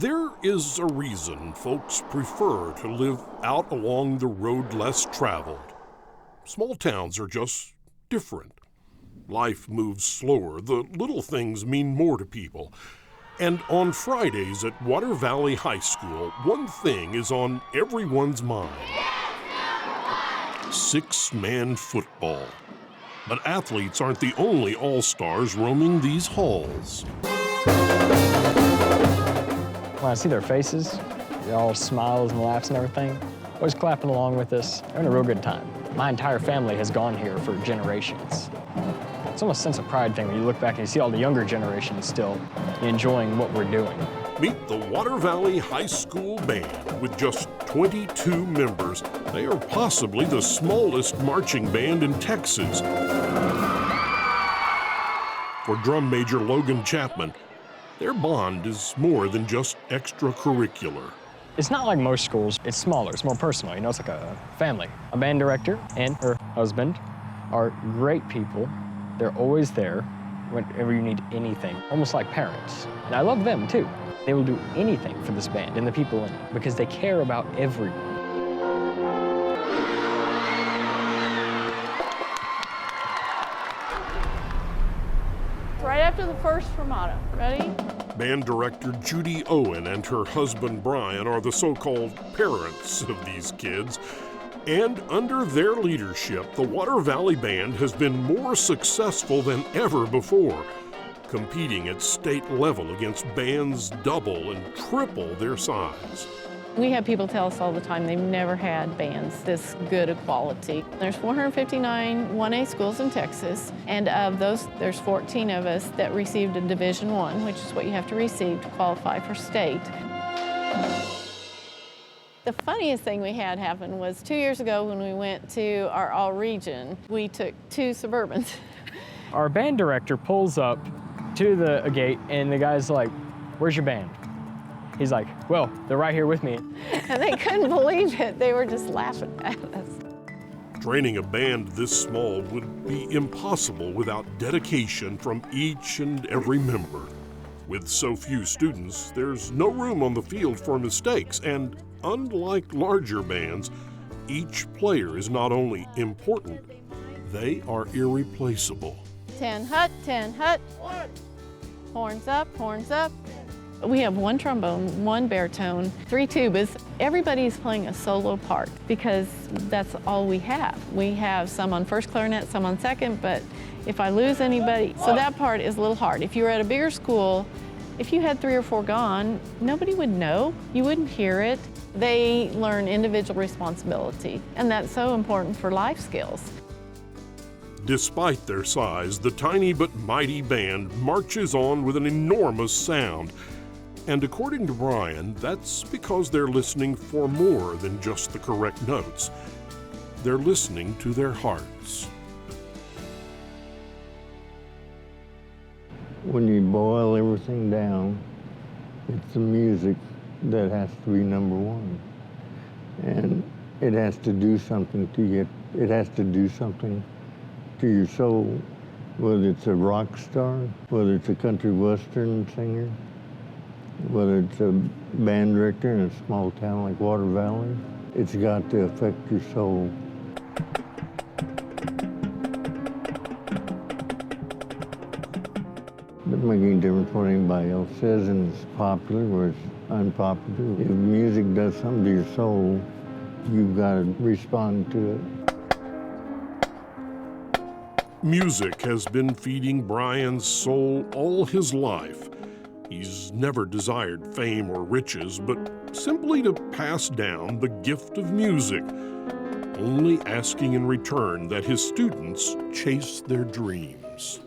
There is a reason folks prefer to live out along the road less traveled. Small towns are just different. Life moves slower. The little things mean more to people. And on Fridays at Water Valley High School, one thing is on everyone's mind. Six-man football. But athletes aren't the only all-stars roaming these halls. When I see their faces, they're all smiles and laughs and everything, always clapping along with us, they're having a real good time. My entire family has gone here for generations. It's almost a sense of pride thing when you look back and you see all the younger generations still enjoying what we're doing. Meet the Water Valley High School Band. With just 22 members, they are possibly the smallest marching band in Texas. For drum major Logan Chapman, their bond is more than just extracurricular. It's not like most schools. It's smaller, it's more personal, it's like a family. A band director and her husband are great people. They're always there whenever you need anything, almost like parents. And I love them too. They will do anything for this band and the people in it because they care about everyone. Right after the first fermata. Ready? Band director Judy Owen and her husband Brian are the so-called parents of these kids. And under their leadership, the Water Valley Band has been more successful than ever before, competing at state level against bands double and triple their size. We have people tell us all the time they've never had bands this good a quality. There's 459 1A schools in Texas, and of those, there's 14 of us that received a Division I, which is what you have to receive to qualify for state. The funniest thing we had happen was 2 years ago when we went to our all-region, we took 2 Suburbans. Our band director pulls up to the gate and the guy's like, "Where's your band?" He's like, "Well, they're right here with me." And they couldn't believe it. They were just laughing at us. Training a band this small would be impossible without dedication from each and every member. With so few students, there's no room on the field for mistakes, and unlike larger bands, each player is not only important, they are irreplaceable. 10 hut, 10 hut. Horns up, horns up. We have 1 trombone, 1 baritone, 3 tubas. Everybody's playing a solo part because that's all we have. We have some on first clarinet, some on second, but if I lose anybody, so that part is a little hard. If you were at a bigger school, if you had 3 or 4 gone, nobody would know. You wouldn't hear it. They learn individual responsibility, and that's so important for life skills. Despite their size, the tiny but mighty band marches on with an enormous sound. And according to Brian, that's because they're listening for more than just the correct notes. They're listening to their hearts. When you boil everything down, it's the music that has to be number one. And it has to do something to you. It has to do something to your soul, whether it's a rock star, whether it's a country western singer, whether it's a band director in a small town like Water Valley. It's got to affect your soul. Doesn't make any difference what anybody else says, and it's popular or it's unpopular. If music does something to your soul, you've got to respond to it. Music has been feeding Brian's soul all his life. He's never desired fame or riches, but simply to pass down the gift of music, only asking in return that his students chase their dreams.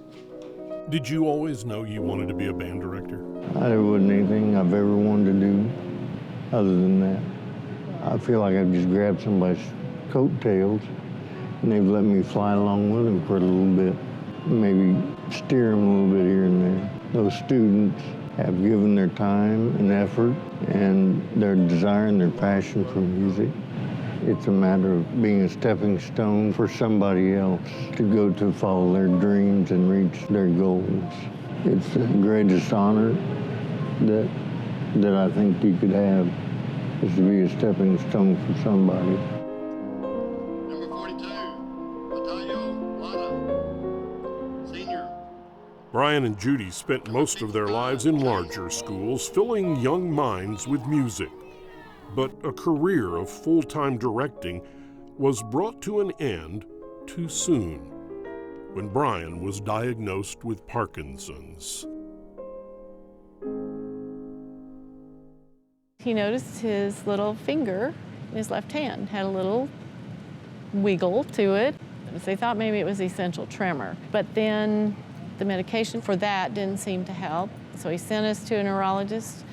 Did you always know you wanted to be a band director? There wasn't anything I've ever wanted to do other than that. I feel like I've just grabbed somebody's coattails and they've let me fly along with them for a little bit, maybe steer them a little bit here and there. Those students have given their time and effort and their desire and their passion for music. It's a matter of being a stepping stone for somebody else to go to follow their dreams and reach their goals. It's the greatest honor that that I think you could have is to be a stepping stone for somebody. Number 42, Matayo Lana, senior. Brian and Judy spent most of their lives in larger schools, filling young minds with music. But a career of full-time directing was brought to an end too soon when Brian was diagnosed with Parkinson's. He noticed his little finger in his left hand had a little wiggle to it. So they thought maybe it was essential tremor. But then the medication for that didn't seem to help. So he sent us to a neurologist,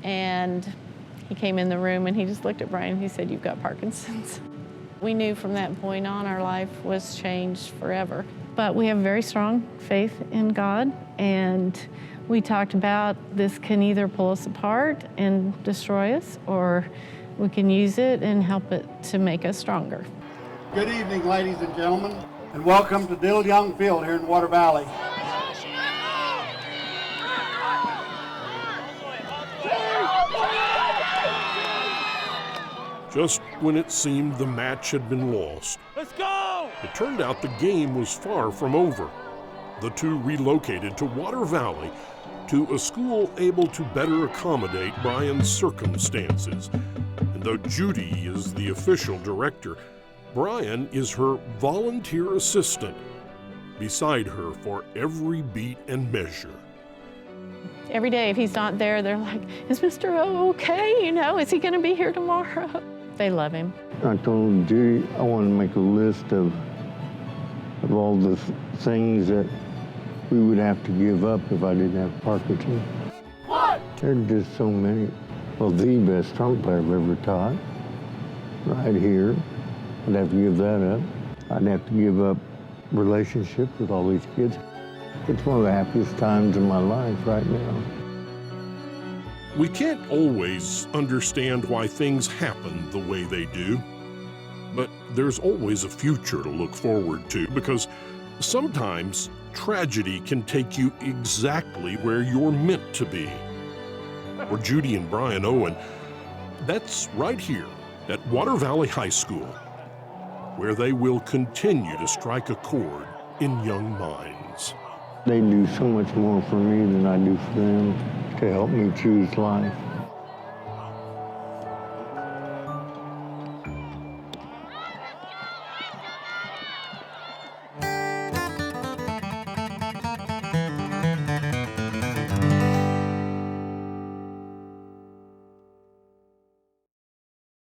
and he came in the room and he just looked at Brian and he said, "You've got Parkinson's." We knew from that point on our life was changed forever. But we have very strong faith in God, and we talked about this can either pull us apart and destroy us, or we can use it and help it to make us stronger. Good evening, ladies and gentlemen, and welcome to Dill Young Field here in Water Valley. Just when it seemed the match had been lost, Let's go! it turned out the game was far from over. The two relocated to Water Valley, to a school able to better accommodate Brian's circumstances. And though Judy is the official director, Brian is her volunteer assistant, beside her for every beat and measure. Every day, if he's not there, they're like, "Is Mr. O okay? You know, is he going to be here tomorrow?" They love him. I told Judy I want to make a list of all the things that we would have to give up if I didn't have Parkinson. What? There are just so many. Well, the best trumpet player I've ever taught, right here. I'd have to give that up. I'd have to give up relationships with all these kids. It's one of the happiest times in my life right now. We can't always understand why things happen the way they do, but there's always a future to look forward to, because sometimes tragedy can take you exactly where you're meant to be. For Judy and Brian Owen, that's right here at Water Valley High School, where they will continue to strike a chord in young minds. They do so much more for me than I do for them to help me choose life.